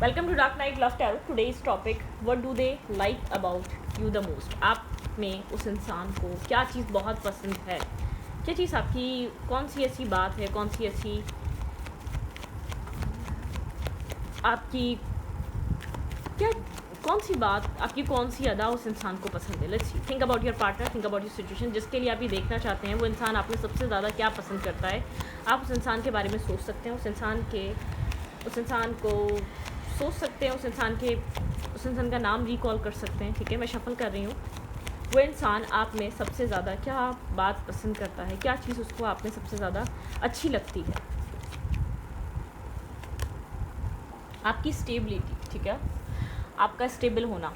Welcome to dark night love tarot. Today's topic, what do they like about you the most. आप में उस इंसान को क्या चीज़ बहुत पसंद है, क्या चीज़ आपकी, कौन सी ऐसी बात है, कौन सी ऐसी आपकी क्या, कौन सी बात आपकी, कौन सी अदा उस इंसान को पसंद है। Let's see, think about your partner, think about your situation, जिसके लिए आप ये देखना चाहते हैं वो इंसान आप में सबसे ज़्यादा क्या पसंद करता है। आप उस इंसान के बारे में सोच सकते हैं, उस इंसान को सोच सकते हैं, उस इंसान का नाम रिकॉल कर सकते हैं। ठीक है, मैं शफल कर रही हूँ। वो इंसान आप में सबसे ज़्यादा क्या बात पसंद करता है, क्या चीज़ उसको आप में सबसे ज़्यादा अच्छी लगती है। आपकी स्टेबिलिटी, ठीक है, आपका स्टेबल होना,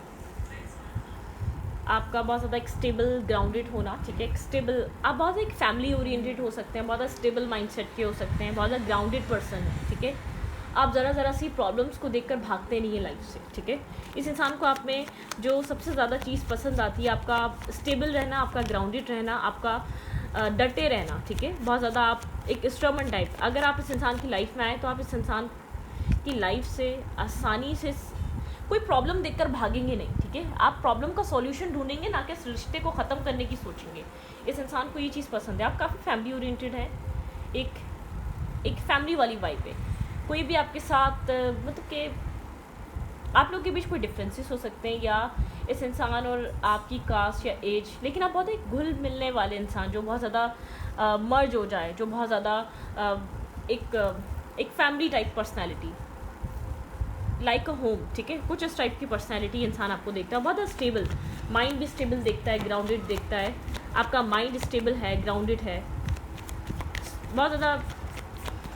आपका बहुत ज़्यादा एक स्टेबल ग्राउंडेड होना। ठीक है, एक स्टेबल, आप बहुत एक फैमिली ओरिएंटेड हो सकते हैं, बहुत ज़्यादा स्टेबल माइंडसेट के हो सकते हैं, बहुत ज़्यादा ग्राउंडेड पर्सन है। ठीक है, आप ज़रा सी प्रॉब्लम्स को देखकर भागते नहीं है लाइफ से। ठीक है, इस इंसान को आप में जो सबसे ज़्यादा चीज़ पसंद आती है, आपका स्टेबल रहना, आपका ग्राउंडेड रहना, आपका डटे रहना। ठीक है, बहुत ज़्यादा आप एक स्टर्मन टाइप। अगर आप इस इंसान की लाइफ में आए तो आप इस इंसान की लाइफ से आसानी से कोई प्रॉब्लम देखकर भागेंगे नहीं। ठीक है, आप प्रॉब्लम का सॉल्यूशन ढूंढेंगे, ना कि इस रिश्ते को ख़त्म करने की सोचेंगे। इस इंसान को ये चीज़ पसंद है। आप काफ़ी फैमिली ओरिएंटेड है, एक फैमिली वाली वाइब है। कोई भी आपके साथ मतलब कि आप लोग के बीच कोई डिफरेंसेस हो सकते हैं, या इस इंसान और आपकी कास्ट या एज, लेकिन आप बहुत एक घुल मिलने वाले इंसान, जो बहुत ज़्यादा मर्ज हो जाए, जो बहुत ज़्यादा एक family type personality, like a home. ठीक है, कुछ इस टाइप की पर्सनैलिटी इंसान आपको देखता है। बहुत स्टेबल माइंड भी स्टेबल देखता है, ग्राउंडेड देखता है। आपका माइंड स्टेबल है, ग्राउंडेड है, बहुत ज़्यादा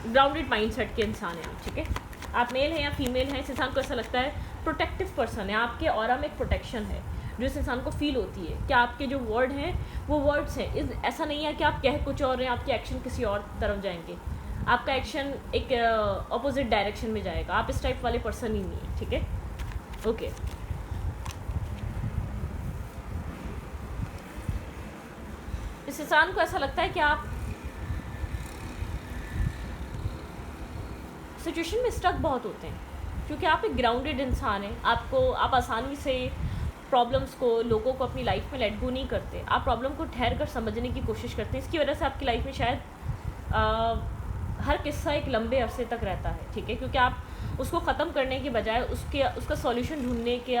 ग्राउंडेड माइंडसेट के इंसान हैं। ठीक है, आप मेल हैं या फीमेल हैं, इस इंसान को ऐसा लगता है प्रोटेक्टिव पर्सन है, आपके ऑरा में एक प्रोटेक्शन है जो इस इंसान को फील होती है कि आपके जो वर्ड हैं वो वर्ड्स हैं। ऐसा नहीं है कि आप कह कुछ और हैं, आपके एक्शन किसी और तरफ जाएंगे, आपका एक्शन एक अपोजिट डायरेक्शन में जाएगा। आप इस टाइप वाले पर्सन ही नहीं है। ठीक है, ओके। इस इंसान को ऐसा लगता है कि आप सिचुएशन में स्टक बहुत होते हैं, क्योंकि आप एक ग्राउंडेड इंसान हैं। आप आसानी से प्रॉब्लम्स को, लोगों को अपनी लाइफ में लेट गो नहीं करते। आप प्रॉब्लम को ठहर कर समझने की कोशिश करते हैं। इसकी वजह से आपकी लाइफ में शायद हर किस्सा एक लंबे अरसे तक रहता है। ठीक है, क्योंकि आप उसको ख़त्म करने के बजाय उसका सॉल्यूशन ढूंढने के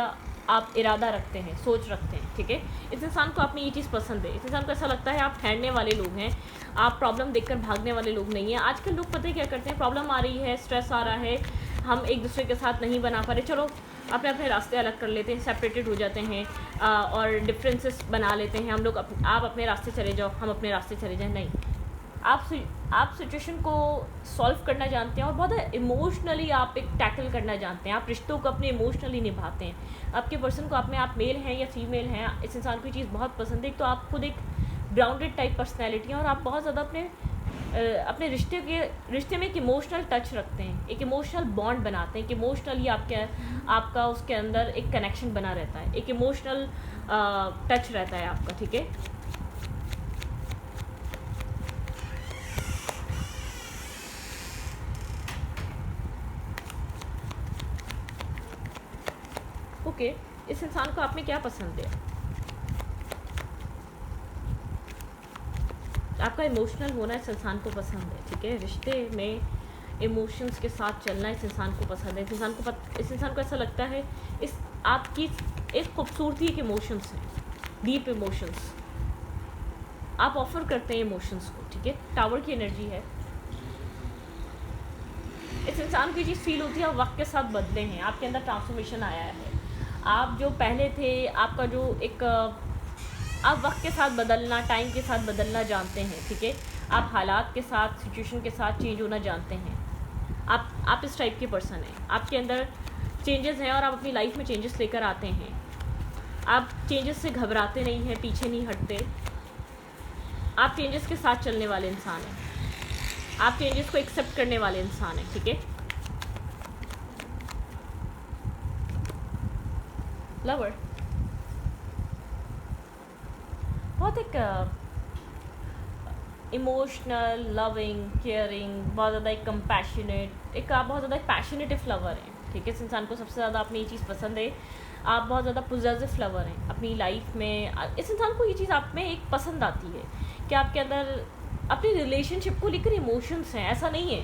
आप इरादा रखते हैं, सोच रखते हैं। ठीक है, इस इंसान को आपने ये चीज़ पसंद है। इस इंसान को ऐसा लगता है आप ठहरने वाले लोग हैं, आप प्रॉब्लम देखकर भागने वाले लोग नहीं हैं। आजकल लोग पता है क्या करते हैं, प्रॉब्लम आ रही है, स्ट्रेस आ रहा है, हम एक दूसरे के साथ नहीं बना पा रहे, चलो अपने अपने रास्ते अलग कर लेते हैं, सेपरेटेड हो जाते हैं और डिफरेंसेस बना लेते हैं हम लोग। आप अपने रास्ते चले जाओ, हम अपने रास्ते चले जाएँ। नहीं, आप सिचुएशन को सॉल्व करना जानते हैं और बहुत इमोशनली आप एक टैकल करना जानते हैं। आप रिश्तों को अपने इमोशनली निभाते हैं। आपके पर्सन को आप मेल हैं या फीमेल हैं, इस इंसान को ये चीज़ बहुत पसंद है। तो आप खुद एक ग्राउंडेड टाइप पर्सनैलिटी हैं और आप बहुत ज़्यादा अपने रिश्ते में एक इमोशनल टच रखते हैं, एक इमोशनल बॉन्ड बनाते हैं। एक इमोशनली आपका उसके अंदर एक कनेक्शन बना रहता है, एक इमोशनल टच रहता है आपका। ठीक है, ओके। इस इंसान को आप में क्या पसंद है? आपका इमोशनल होना इस इंसान को पसंद है। ठीक है, रिश्ते में इमोशंस के साथ चलना इस इंसान को पसंद है। इस इंसान को ऐसा लगता है इस आपकी एक खूबसूरती एक इमोशंस है, डीप इमोशंस आप ऑफर करते हैं इमोशंस को। ठीक है, टावर की एनर्जी है। इस इंसान को ये चीज़ फील होती है आप वक्त के साथ बदले हैं, आपके अंदर ट्रांसफॉर्मेशन आया है। आप जो पहले थे, आपका जो एक आप वक्त के साथ बदलना, टाइम के साथ बदलना जानते हैं। ठीक है, आप हालात के साथ, सिचुएशन के साथ चेंज होना जानते हैं। आप इस टाइप के पर्सन हैं, आपके अंदर चेंजेस हैं और आप अपनी लाइफ में चेंजेस लेकर आते हैं। आप चेंजेस से घबराते नहीं हैं, पीछे नहीं हटते। आप चेंजेस के साथ चलने वाले इंसान हैं, आप चेंजेस को एक्सेप्ट करने वाले इंसान हैं। ठीक है, लवर बहुत एक इमोशनल, लविंग, केयरिंग, बहुत ज़्यादा एक कंपैशनेट, आप बहुत ज़्यादा एक पैशनेटिव लवर हैं। ठीक है। इस इंसान को सबसे ज़्यादा अपनी ये चीज़ पसंद है, आप बहुत ज़्यादा पॉजिटिव लवर हैं अपनी लाइफ में। इस इंसान को ये चीज़ आप में एक पसंद आती है कि आपके अंदर अपनी रिलेशनशिप को लेकर इमोशंस हैं। ऐसा नहीं है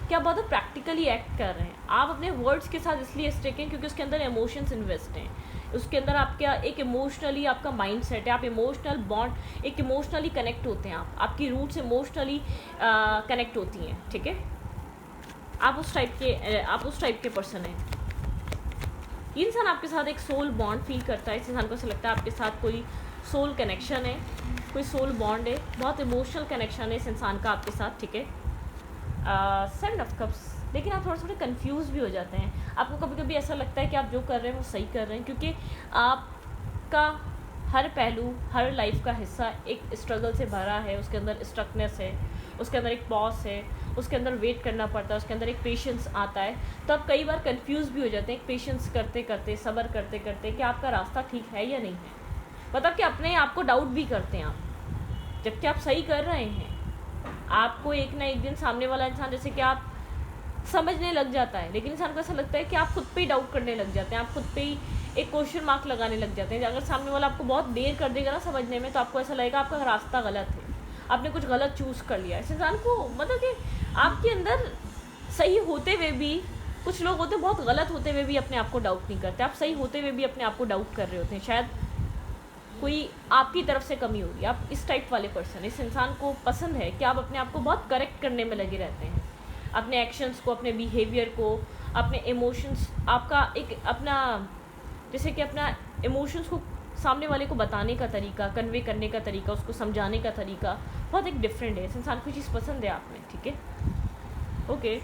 कि आप बहुत प्रैक्टिकली एक्ट कर रहे हैं, आप अपने वर्ड्स के साथ इसलिए स्टिक हैं क्योंकि उसके अंदर इमोशंस इन्वेस्ट हैं। उसके अंदर आपका एक इमोशनली आपका माइंड सेट है, आप इमोशनल बॉन्ड, एक इमोशनली कनेक्ट होते हैं, आपकी रूट्स इमोशनली कनेक्ट होती हैं, ठीक है। आप उस टाइप के पर्सन हैं। ये इंसान आपके साथ एक सोल बॉन्ड फील करता है। इस इंसान को ऐसा लगता है आपके साथ कोई सोल कनेक्शन है, कोई सोल बॉन्ड है, बहुत इमोशनल कनेक्शन है इस इंसान का आपके साथ, ठीक है। 7 ऑफ कप्स, लेकिन आप थोड़े कंफ्यूज भी हो जाते हैं। आपको कभी कभी ऐसा लगता है कि आप जो कर रहे हैं वो सही कर रहे हैं, क्योंकि आपका हर पहलू, हर लाइफ का हिस्सा एक स्ट्रगल से भरा है। उसके अंदर स्ट्रकनेस है, उसके अंदर एक पॉज है, उसके अंदर वेट करना पड़ता है, उसके अंदर एक पेशेंस आता है। तो आप कई बार कंफ्यूज भी हो जाते हैं एक पेशेंस करते करते, सब्र करते करते, कि आपका रास्ता ठीक है या नहीं है। मतलब कि अपने आप को डाउट भी करते हैं आप, जबकि आप सही कर रहे हैं। आपको एक ना एक दिन सामने वाला इंसान, जैसे कि आप समझने लग जाता है, लेकिन इंसान को ऐसा लगता है कि आप खुद पे ही डाउट करने लग जाते हैं, आप खुद पे ही एक क्वेश्चन मार्क लगाने लग जाते हैं। अगर सामने वाला आपको बहुत देर कर देगा ना समझने में, तो आपको ऐसा लगेगा आपका रास्ता गलत है, आपने कुछ गलत चूज़ कर लिया। इस इंसान को मतलब कि आपके अंदर सही होते हुए भी, कुछ लोग होते हैं बहुत गलत होते हुए भी अपने आप को डाउट नहीं करते, आप सही होते हुए भी अपने आप को डाउट कर रहे होते हैं। शायद कोई आपकी तरफ से कमी होगी, आप इस टाइप वाले पर्सन। इस इंसान को पसंद है कि आप अपने आप को बहुत करेक्ट करने में लगे रहते हैं, अपने एक्शंस को, अपने बिहेवियर को, अपने इमोशंस, आपका एक अपना, जैसे कि अपना इमोशंस को सामने वाले को बताने का तरीका, कन्वे करने का तरीका, उसको समझाने का तरीका बहुत एक डिफरेंट है। इस इंसान को चीज़ पसंद है आप में, ठीक है। ओके,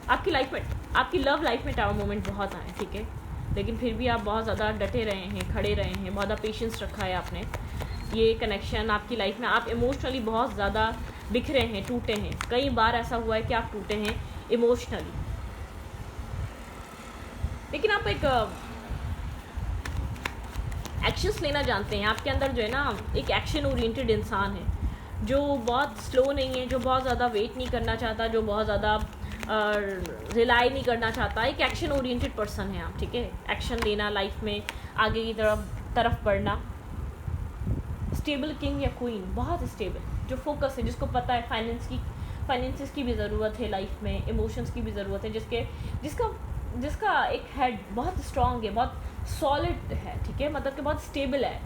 आपकी लाइफ में, आपकी लव लाइफ में टावर मोमेंट बहुत आए, ठीक है, लेकिन फिर भी आप बहुत ज़्यादा डटे रहे हैं, खड़े रहे हैं, बहुत ज़्यादा पेशेंस रखा है आपने। ये कनेक्शन आपकी लाइफ में, आप इमोशनली बहुत ज़्यादा बिखरे हैं, टूटे हैं। कई बार ऐसा हुआ है कि आप टूटे हैं इमोशनली, लेकिन आप एक एक्शंस लेना जानते हैं। आपके अंदर जो है ना एक एक्शन ओरिएंटेड इंसान है, जो बहुत स्लो नहीं है, जो बहुत ज़्यादा वेट नहीं करना चाहता, जो बहुत ज़्यादा रिलाई नहीं करना चाहता। एक एक्शन ओरिएंटेड पर्सन है आप, ठीक है। एक्शन लेना, लाइफ में आगे की तरफ बढ़ना। स्टेबल किंग या क्वीन, बहुत स्टेबल, जो फोकस है, जिसको पता है फाइनेंसिस की भी ज़रूरत है लाइफ में, इमोशंस की भी ज़रूरत है, जिसका एक हेड बहुत स्ट्रॉन्ग है, बहुत सॉलिड है, ठीक है, मतलब कि बहुत स्टेबल है।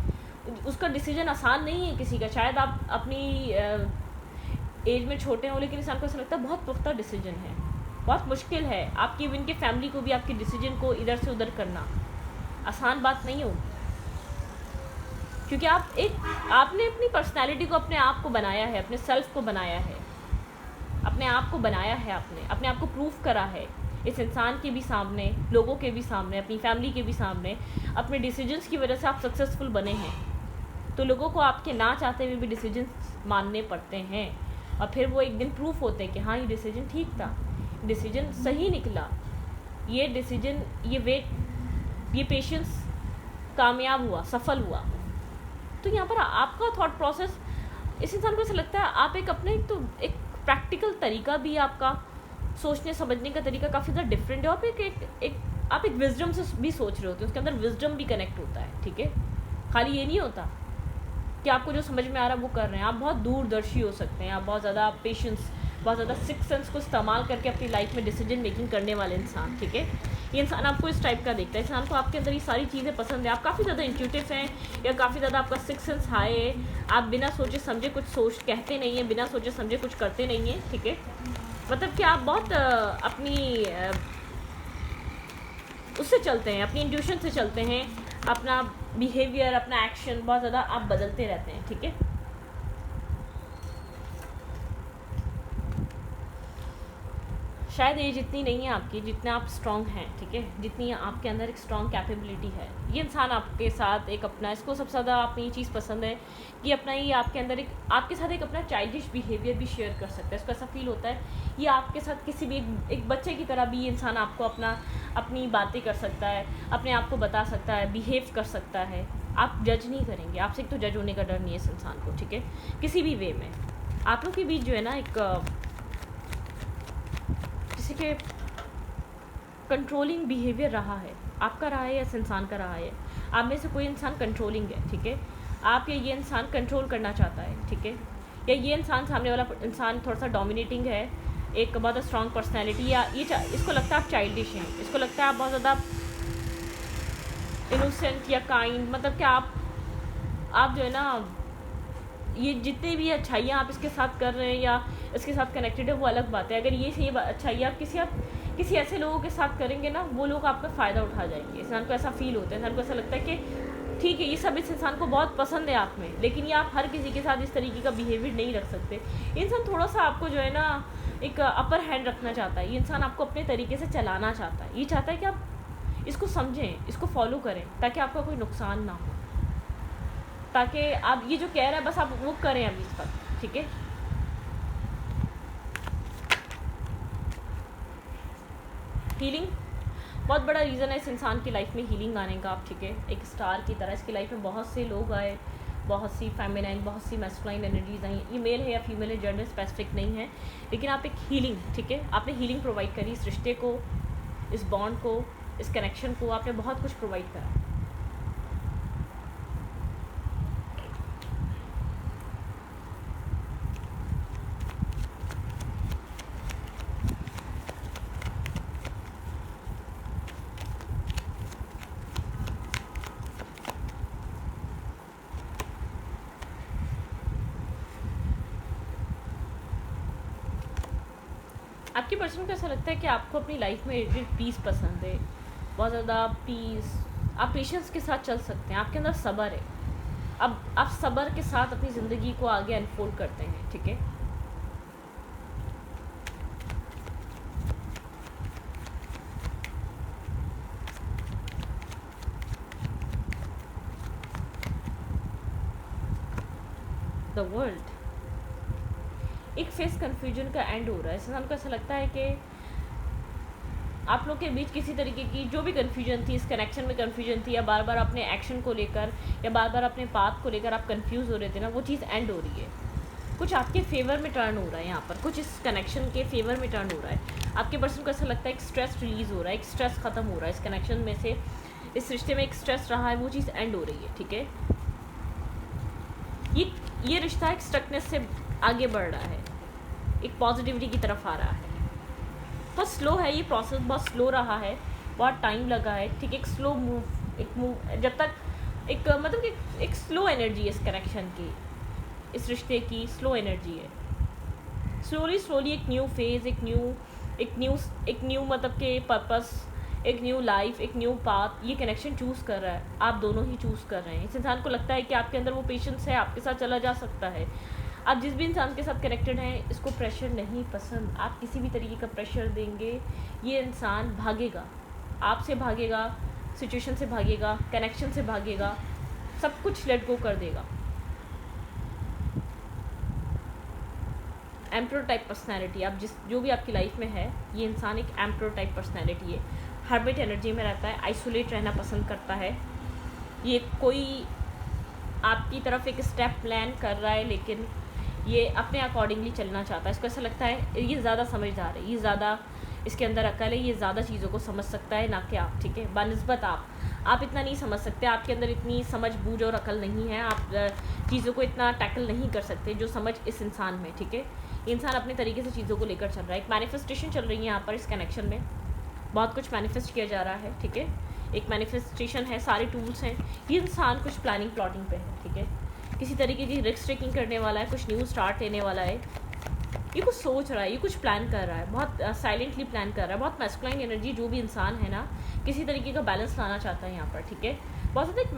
उसका डिसीजन आसान नहीं है किसी का। शायद आप अपनी एज में छोटे हो, लेकिन इंसान को ऐसा लगता है बहुत पुख्ता डिसीजन है, बहुत मुश्किल है। आपकी इवन के फैमिली को भी आपके डिसीजन को इधर से उधर करना आसान बात नहीं होगी, क्योंकि आपने अपनी पर्सनैलिटी को, अपने आप को बनाया है, अपने सेल्फ को बनाया है, अपने आप को बनाया है, आपने अपने आप को प्रूफ करा है इस इंसान के भी सामने, लोगों के भी सामने, अपनी फैमिली के भी सामने। अपने डिसीजंस की वजह से आप सक्सेसफुल बने हैं, तो लोगों को आपके ना चाहते हुए भी डिसीजंस मानने पड़ते हैं, और फिर वो एक दिन प्रूफ होते हैं कि हाँ, ये डिसीजन ठीक था, डिसीजन सही निकला, ये डिसीजन, ये वेट, ये पेशेंस कामयाब हुआ, सफल हुआ। तो यहाँ पर आपका थॉट प्रोसेस, इस इंसान को ऐसा लगता है आप एक अपने एक प्रैक्टिकल तरीका भी, आपका सोचने समझने का तरीका काफ़ी ज़्यादा डिफरेंट है। आप एक विजडम से भी सोच रहे होते हैं, उसके अंदर विजडम भी कनेक्ट होता है, ठीक है। खाली ये नहीं होता कि आपको जो समझ में आ रहा है वो कर रहे हैं, आप बहुत दूरदर्शी हो सकते हैं, आप बहुत ज़्यादा पेशेंस, बहुत ज़्यादा सिक्स सेंस को इस्तेमाल करके अपनी लाइफ में डिसीजन मेकिंग करने वाले इंसान, ठीक है। ये इंसान आपको इस टाइप का देखता है, इंसान को आपके अंदर ये सारी चीज़ें पसंद है। आप काफ़ी ज़्यादा इंट्यूटिव हैं, या काफ़ी ज़्यादा आपका सिक्स सेंस हाई है। आप बिना सोचे समझे कुछ कहते नहीं हैं, बिना सोचे समझे कुछ करते नहीं हैं, ठीक है। मतलब कि आप बहुत अपनी उससे चलते हैं, अपनी इंट्यूशन से चलते हैं, अपना बिहेवियर, अपना एक्शन बहुत ज़्यादा आप बदलते रहते हैं, ठीक है। शायद एज इतनी नहीं है आपकी जितना आप स्ट्रॉन्ग हैं, ठीक है, जितनी आपके अंदर एक स्ट्रॉन्ग कैपेबिलिटी है। ये इंसान आपके साथ एक अपना, इसको सबसे ज़्यादा आपने ये चीज़ पसंद है कि अपना ये आपके अंदर आपके साथ एक अपना चाइल्डिश बिहेवियर भी शेयर कर सकता है। इसको ऐसा फील होता है ये आपके साथ किसी भी एक बच्चे की तरह भी ये इंसान आपको अपनी बातें कर सकता है, अपने आप को बता सकता है, बिहेव कर सकता है। आप जज नहीं करेंगे, आपसे एक तो जज होने का डर नहीं है इस इंसान को, ठीक है, किसी भी वे में। आप लोग के बीच जो है ना एक जैसे कि कंट्रोलिंग बिहेवियर रहा है, आपका रहा है या इस इंसान का रहा है, आप में से कोई इंसान कंट्रोलिंग है, ठीक है, आप या ये इंसान कंट्रोल करना चाहता है, ठीक है, या ये इंसान सामने वाला इंसान थोड़ा सा डोमिनेटिंग है, एक बहुत स्ट्रॉन्ग पर्सनैलिटी, या ये इसको लगता है आप चाइल्डिश हैं, इसको लगता है आप बहुत ज़्यादा इनोसेंट या काइंड, मतलब कि आप जो है ना, ये जितने भी अच्छाइयाँ आप इसके साथ कर रहे हैं या इसके साथ कनेक्टेड है वो अलग बात है। अगर ये सही अच्छाइयाँ आप किसी ऐसे लोगों के साथ करेंगे ना, वो लोग आपका फ़ायदा उठा जाएंगे। इंसान को ऐसा फील होता है, इंसान को ऐसा लगता है कि ठीक है, ये सब इस इंसान को बहुत पसंद है आप में, लेकिन ये आप हर किसी के साथ इस तरीके का बिहेवियर नहीं रख सकते। इंसान थोड़ा सा आपको जो है ना एक अपर हैंड रखना चाहता है, ये इंसान आपको अपने तरीके से चलाना चाहता है, ये चाहता है कि आप इसको समझें, इसको फॉलो करें, ताकि आपका कोई नुकसान ना हो, ताकि आप ये जो कह रहा है बस आप वो करें अभी इस वक्त, ठीक है। हीलिंग बहुत बड़ा रीज़न है इस इंसान की लाइफ में हीलिंग आने का, आप ठीक है, एक स्टार की तरह इसकी लाइफ में बहुत से लोग आए, बहुत सी फेमिनाइन, बहुत सी मैस्कुलाइन एनर्जीज आई। ये मेल है या फीमेल है, जेंडर स्पेसिफिक नहीं है, लेकिन आप एक हीलिंग, ठीक है, आपने हीलिंग प्रोवाइड करी, इस रिश्ते को, इस बॉन्ड को, इस कनेक्शन को आपने बहुत कुछ प्रोवाइड करा। आपकी पर्सन को ऐसा लगता है कि आपको अपनी लाइफ में पीस पसंद है, बहुत ज़्यादा पीस, आप पेशेंस के साथ चल सकते हैं, आपके अंदर सब्र है, अब आप सब्र के साथ अपनी ज़िंदगी को आगे अनफोल्ड करते हैं, ठीक है। द वर्ल्ड, एक फेस कन्फ्यूजन का एंड हो रहा है। इंसान को ऐसा लगता है कि आप लोग के बीच किसी तरीके की जो भी कन्फ्यूजन थी, इस कनेक्शन में कन्फ्यूजन थी, या बार बार अपने एक्शन को लेकर या बार बार अपने पाथ को लेकर आप कंफ्यूज हो रहे थे ना, वो चीज़ एंड हो रही है। कुछ आपके फेवर में टर्न हो रहा है यहाँ पर, कुछ इस कनेक्शन के फेवर में टर्न हो रहा है। आपके पर्सन को ऐसा लगता है एक स्ट्रेस रिलीज़ हो रहा है, एक स्ट्रेस ख़त्म हो रहा है इस कनेक्शन में से, इस रिश्ते में एक स्ट्रेस रहा है, वो चीज़ एंड हो रही है, ठीक है। ये रिश्ता एक स्टकनेस से आगे बढ़ रहा है, एक पॉजिटिविटी की तरफ आ रहा है। बहुत स्लो है ये प्रोसेस, बहुत स्लो रहा है, बहुत टाइम लगा है, ठीक है। एक स्लो मूव जब तक एक मतलब कि एक स्लो एनर्जी है इस कनेक्शन की, इस रिश्ते की स्लो एनर्जी है। स्लोली एक न्यू फेज़, एक न्यू मतलब के पर्पस, एक न्यू लाइफ, एक न्यू पाथ ये कनेक्शन चूज़ कर रहा है, आप दोनों ही चूज़ कर रहे हैं। इस इंसान को लगता है कि आपके अंदर वो पेशेंस है, आपके साथ चला जा सकता है। आप जिस भी इंसान के साथ कनेक्टेड हैं, इसको प्रेशर नहीं पसंद। आप किसी भी तरीके का प्रेशर देंगे, ये इंसान भागेगा, आपसे भागेगा, सिचुएशन से भागेगा, कनेक्शन से भागेगा, सब कुछ लेट गो कर देगा। एम्प्रो टाइप पर्सनैलिटी, आप जो भी आपकी लाइफ में है, ये इंसान एक एम्प्रो टाइप पर्सनैलिटी है। हर्बिट एनर्जी में रहता है, आइसोलेट रहना पसंद करता है। ये कोई आपकी तरफ एक स्टेप प्लान कर रहा है, लेकिन ये अपने अकॉर्डिंगली चलना चाहता है। इसको ऐसा लगता है ये ज़्यादा समझदार है, ये ज़्यादा इसके अंदर अकल है, ये ज़्यादा चीज़ों को समझ सकता है, ना कि आप, ठीक है। बनिस्बत आप इतना नहीं समझ सकते, आपके अंदर इतनी समझ बूझ और अकल नहीं है, आप चीज़ों को इतना टैकल नहीं कर सकते जो समझ इस इंसान में, ठीक है। इंसान अपने तरीके से चीज़ों को लेकर चल रहा है। एक मैनिफेस्टेशन चल रही है यहाँ पर, इस कनेक्शन में बहुत कुछ मैनिफेस्ट किया जा रहा है, ठीक है। एक मैनिफेस्टेशन है, सारे टूल्स हैं। ये इंसान कुछ प्लानिंग प्लॉटिंग पे है, ठीक है। किसी तरीके की रिस्क टेकिंग करने वाला है, कुछ न्यू स्टार्ट लेने वाला है, ये कुछ सोच रहा है, ये कुछ प्लान कर रहा है, बहुत साइलेंटली प्लान कर रहा है। बहुत मैस्कुलाइन एनर्जी जो भी इंसान है ना, किसी तरीके का बैलेंस लाना चाहता है यहाँ पर, ठीक है। बहुत ज़्यादा एक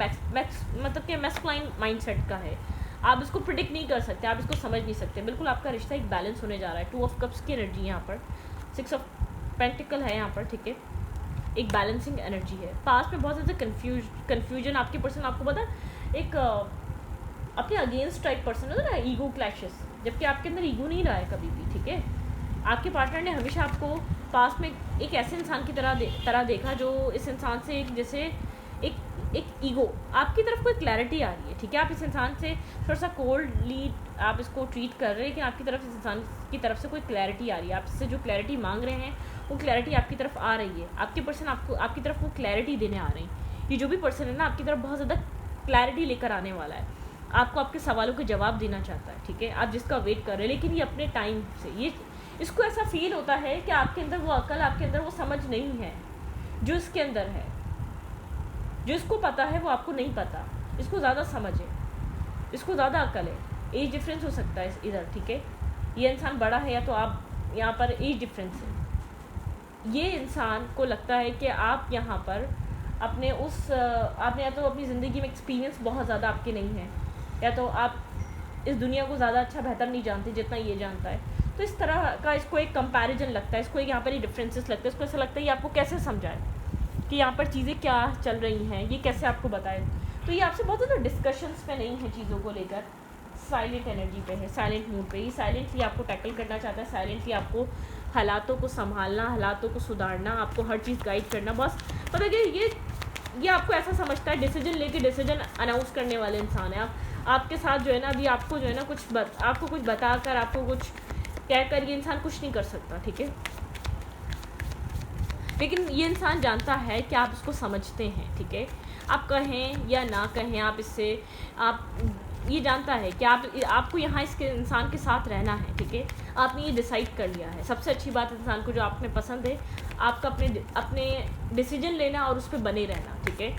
मतलब कि मैस्कुलाइन माइंडसेट का है। आप इसको प्रिडिक्ट नहीं कर सकते, आप इसको समझ नहीं सकते। बिल्कुल आपका रिश्ता एक बैलेंस होने जा रहा है। 2 ऑफ कप्स की एनर्जी यहाँ पर, 6 ऑफ पेंटिकल है यहाँ पर, ठीक है। एक बैलेंसिंग एनर्जी है। पास में बहुत ज़्यादा कन्फ्यूजन, आपके पर्सन आपको पता एक अपने अगेंस्ट टाइप पर्सन है ना, ईगो क्लैशेस, जबकि आपके अंदर ईगो नहीं रहा है कभी भी, ठीक है। आपके पार्टनर ने हमेशा आपको पास में एक ऐसे इंसान की तरह देखा जो इस इंसान से एक जैसे एक ईगो, आपकी तरफ कोई क्लैरिटी आ रही है, ठीक है। आप इस इंसान से थोड़ा सा कोल्डली आप इसको ट्रीट कर रहे हैं, लेकिन आपकी तरफ इस इंसान की तरफ से कोई क्लैरिटी आ रही है, आप इससे जो क्लैरिटी मांग रहे हैं वो क्लैरिटी आपकी तरफ आ रही है, आपके पर्सन आपकी तरफ वो क्लैरिटी देने आ रहे हैं। ये जो भी पर्सन है ना आपकी तरफ बहुत ज़्यादा क्लैरिटी लेकर आने वाला है, आपको आपके सवालों के जवाब देना चाहता है, ठीक है, आप जिसका वेट कर रहे हैं, लेकिन ये अपने टाइम से, ये इसको ऐसा फील होता है कि आपके अंदर वो अकल, आपके अंदर वो समझ नहीं है जो इसके अंदर है। जो इसको पता है वो आपको नहीं पता, इसको ज़्यादा समझ है, इसको ज़्यादा अकल है। एज डिफरेंस हो सकता है इधर, ठीक है, ये इंसान बड़ा है या तो आप यहाँ पर एज डिफरेंस है। ये इंसान को लगता है कि आप यहाँ पर अपने आपने या तो अपनी ज़िंदगी में एक्सपीरियंस बहुत ज़्यादा आपके नहीं है, या तो आप इस दुनिया को ज़्यादा अच्छा बेहतर नहीं जानते जितना ये जानता है। तो इस तरह का इसको एक कंपैरिजन लगता है, इसको एक यहाँ पर ये डिफरेंसेस लगता है, इसको ऐसा लगता है ये आपको कैसे समझाए कि यहाँ पर चीज़ें क्या चल रही हैं, ये कैसे आपको बताए। तो ये आपसे बहुत ज़्यादा डिस्कशंस पे नहीं है चीज़ों को लेकर, साइलेंट एनर्जी पे है, साइलेंट मूड पे। ये साइलेंटली आपको टैकल करना चाहता है, साइलेंटली आपको हालातों को संभालना, हालातों को सुधारना, आपको हर चीज़ गाइड करना। बस पता कि ये आपको ऐसा समझता है डिसीजन लेके डिसीजन अनाउंस करने वाले इंसान है। आपके साथ जो है ना अभी आपको जो है ना आपको कुछ बताकर, आपको कुछ कहकर ये इंसान कुछ नहीं कर सकता, ठीक है। लेकिन ये इंसान जानता है कि आप इसको समझते हैं, ठीक है, आप कहें या ना कहें, आप इससे ये जानता है कि आपको यहाँ इसके इंसान के साथ रहना है, ठीक है, आपने ये डिसाइड कर लिया है। सबसे अच्छी बात इंसान को जो आप में पसंद है, आपका अपने डिसीजन लेना और उस पर बने रहना, ठीक है,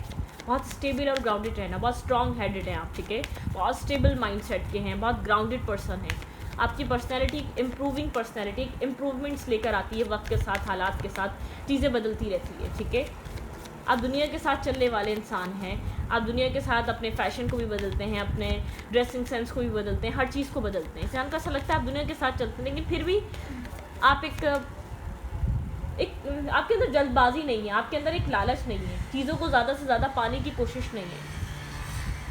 बहुत स्टेबल और ग्राउंडेड रहना, बहुत स्ट्रॉन्ग हेडेड हैं आप, ठीक है, बहुत स्टेबल माइंडसेट के हैं, बहुत ग्राउंडेड पर्सन हैं। आपकी पर्सनैलिटी इम्प्रूविंग पर्सनैलिटी, इम्प्रूवमेंट्स लेकर आती है वक्त के साथ, हालात के साथ, चीज़ें बदलती रहती है, ठीक है। आप दुनिया के साथ चलने वाले इंसान हैं, आप दुनिया के साथ अपने फैशन को भी बदलते हैं, अपने ड्रेसिंग सेंस को भी बदलते हैं, हर चीज़ को बदलते हैं। इंसान को ऐसा लगता है आप दुनिया के साथ चलते हैं, लेकिन फिर भी आप आपके अंदर जल्दबाजी नहीं है, आपके अंदर एक लालच नहीं है, चीज़ों को ज़्यादा से ज़्यादा पाने की कोशिश नहीं है।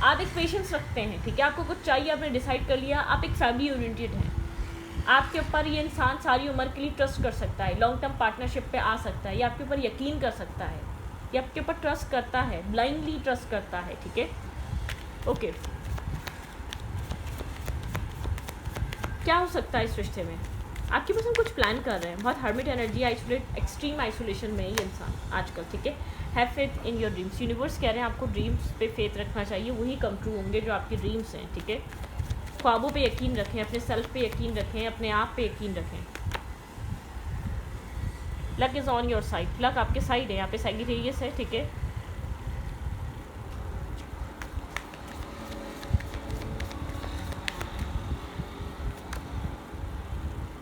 आप एक पेशेंस रखते हैं, ठीक है, आपको कुछ चाहिए, आपने डिसाइड कर लिया, आप एक फैमिली ओरिएंटेड हैं, आपके ऊपर ये इंसान सारी उम्र के लिए ट्रस्ट कर सकता है, लॉन्ग टर्म पार्टनरशिप पे आ सकता है, ये आपके ऊपर यकीन कर सकता है, ये आपके ऊपर ट्रस्ट करता है, ब्लाइंडली ट्रस्ट करता है, ठीक है। ओके, क्या हो सकता है इस रिश्ते में? आपके पर्सन कुछ प्लान कर रहे हैं, बहुत hermit energy, isolate, extreme isolation में है ये इंसान आजकल, ठीक है। Have faith in your dreams, universe कह रहे हैं आपको ड्रीम्स पे फेथ रखना चाहिए, वही कम ट्रू होंगे जो आपके ड्रीम्स हैं, ठीक है। ख्वाबों पे यकीन रखें, अपने सेल्फ पे यकीन रखें, अपने आप पे यकीन रखें। Luck is on your side, luck आपके साइड है, यहाँ पे सैजिटेरियस है, ठीक है।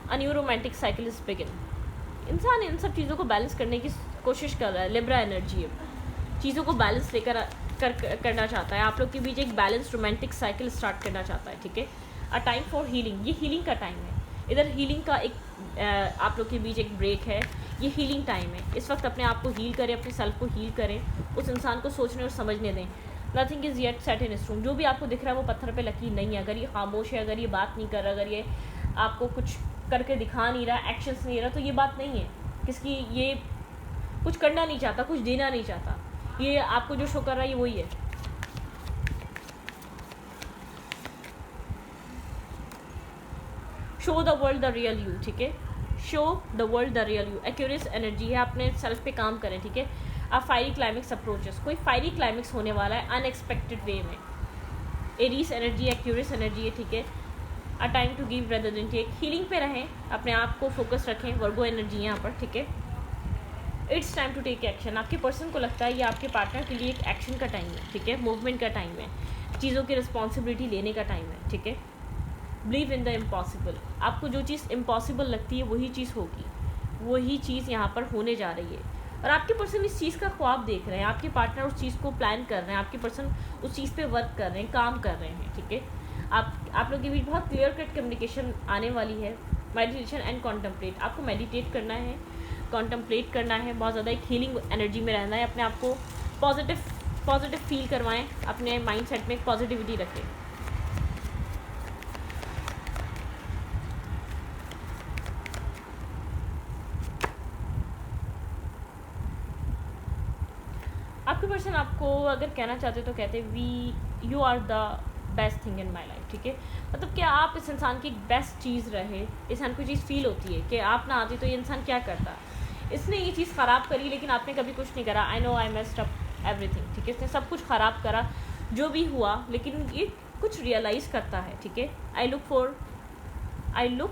A new romantic cycle is begin. इंसान इन सब चीज़ों को बैलेंस करने की कोशिश कर रहा है, लिब्रा एनर्जी है, चीज़ों को बैलेंस लेकर करना चाहता है, आप लोग के बीच एक बैलेंस रोमांटिक साइकिल स्टार्ट करना चाहता है, ठीक है। अ टाइम फॉर हीलिंग, ये हीलिंग का टाइम है, इधर हीलिंग का एक आप लोग के बीच एक ब्रेक है, ये हीलिंग टाइम है। इस वक्त अपने आप को हील करें, अपने सेल्फ को हील करें, उस इंसान को सोचने और समझने दें। Nothing is yet set in stone, जो भी आपको दिख रहा है वो पत्थर पे लकीर नहीं है। अगर ये खामोश है, अगर ये बात नहीं कर रहा, अगर ये आपको कुछ करके दिखा नहीं रहा, एक्शंस नहीं रहा, तो ये बात नहीं है किसकी, ये कुछ करना नहीं चाहता, कुछ देना नहीं चाहता, ये आपको जो शो कर रहा है ये वही है। Show the world the real you, ठीक है, show the world the real you, Accuris energy है, अपने सेल्फ पे काम करें, ठीक है। आप फायरी क्लाइमेक्स अप्रोचेस, कोई फायरी क्लाइमेक्स होने वाला है अनएक्सपेक्टेड वे में। एरीस एनर्जी, एक्यूरेस एनर्जी है, ठीक है। A time to give rather than take, healing पे रहें, अपने आप को फोकस रखें, वर्गो एनर्जी है यहाँ पर, ठीक है। It's time to take action, आपके पर्सन को लगता है ये आपके पार्टनर के लिए एक एक्शन का टाइम है, ठीक है, मूवमेंट का टाइम है, चीज़ों की रिस्पॉन्सिबिलिटी लेने का टाइम है, ठीक है। बिलीव इन द इम्पॉसिबल, आपको जो चीज़ इम्पॉसिबल लगती है वही चीज़ होगी, वही चीज़ यहाँ पर होने जा रही है, और आपके पर्सन इस चीज़ का ख्वाब देख रहे हैं, आपके पार्टनर उस चीज़ को प्लान कर रहे हैं, आपके पर्सन उस चीज़ पे वर्क कर रहे हैं, काम कर रहे हैं, ठीक है। आप लोग के बीच बहुत क्लियर कट कम्युनिकेशन आने वाली है। मेडिटेशन एंड कॉन्टम्पलेट, आपको मेडिटेट करना है, कॉन्टम्पलेट करना है, बहुत ज़्यादा एक हीलिंग एनर्जी में रहना है, अपने आप को पॉजिटिव फील करवाएं, अपने माइंड सेट में पॉजिटिविटी रखें। आपके पर्सन आपको अगर कहना चाहते तो कहते you are the best thing in my life, ठीक है। मतलब क्या आप इस इंसान की एक बेस्ट चीज़ रहे, इस इंसान को चीज़ फील होती है कि आप ना आती तो ये इंसान क्या करता, इसने ये चीज़ ख़राब करी लेकिन आपने कभी कुछ नहीं करा। I know I messed up everything, ठीक है, इसने सब कुछ ख़राब करा जो भी हुआ, लेकिन ये कुछ रियलाइज़ करता है, ठीक है। I look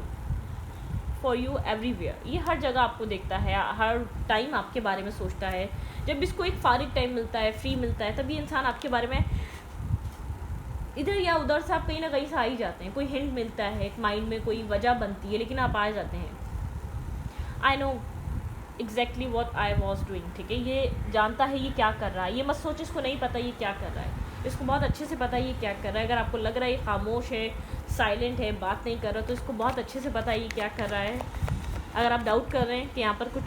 for you everywhere, ये हर जगह आपको देखता है, हर टाइम आपके बारे में सोचता है। जब इसको एक फारिग टाइम मिलता है, फ्री मिलता है, तभी इंसान आपके बारे में इधर या उधर से आप कहीं ना कहीं से आ ही जाते हैं। कोई हिंट मिलता है, एक माइंड में कोई वजह बनती है, लेकिन आप आ जाते हैं। I know exactly what I was doing, ठीक है, ये जानता है ये क्या कर रहा है। ये मत सोच इसको नहीं पता ये क्या कर रहा है, इसको बहुत अच्छे से पता है ये क्या कर रहा है। अगर आपको लग रहा है ये खामोश है, साइलेंट है, बात नहीं कर रहा, तो इसको बहुत अच्छे से पता है ये क्या कर रहा है। अगर आप डाउट कर रहे हैं कि यहाँ पर कुछ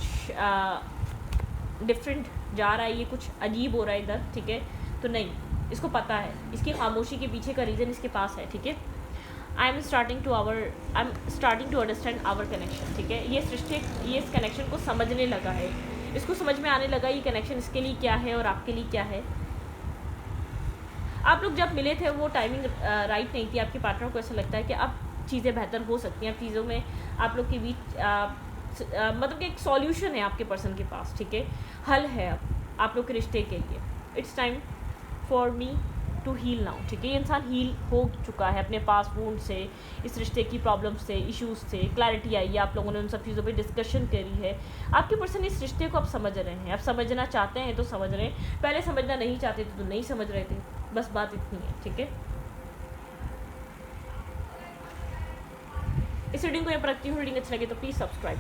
डिफरेंट जा रहा है, ये कुछ अजीब हो रहा है इधर, ठीक है, तो नहीं, इसको पता है इसकी खामोशी के पीछे का रीज़न इसके पास है, ठीक है। I am starting to understand our connection, ठीक है। ये सृष्टि ये इस कनेक्शन को समझने लगा है, इसको समझ में आने लगा ये कनेक्शन इसके लिए क्या है और आपके लिए क्या है। आप लोग जब मिले थे वो टाइमिंग राइट नहीं थी। आपके पार्टनर को ऐसा लगता है कि अब चीज़ें बेहतर हो सकती हैं, अब चीज़ों में आप लोग के बीच मतलब कि एक सॉल्यूशन है आपके पर्सन के पास, ठीक है, हल है अब आप लोग के रिश्ते के लिए। It's time for me to heal now, ठीक है। ये इंसान हील हो चुका है अपने पास वूंड से, इस रिश्ते की प्रॉब्लम से, इश्यूज से, क्लैरिटी आई है, आप लोगों ने उन सब चीज़ों पे डिस्कशन करी है। आपके पर्सन इस रिश्ते को आप समझ रहे हैं, आप समझना चाहते हैं तो समझ रहे हैं, पहले समझना नहीं चाहते थे तो नहीं समझ रहे थे, बस बात इतनी है, ठीक है। इस रीडिंग को यहाँ पर रखती हूँ। रीडिंग अच्छी लगे तो प्लीज़ सब्सक्राइब।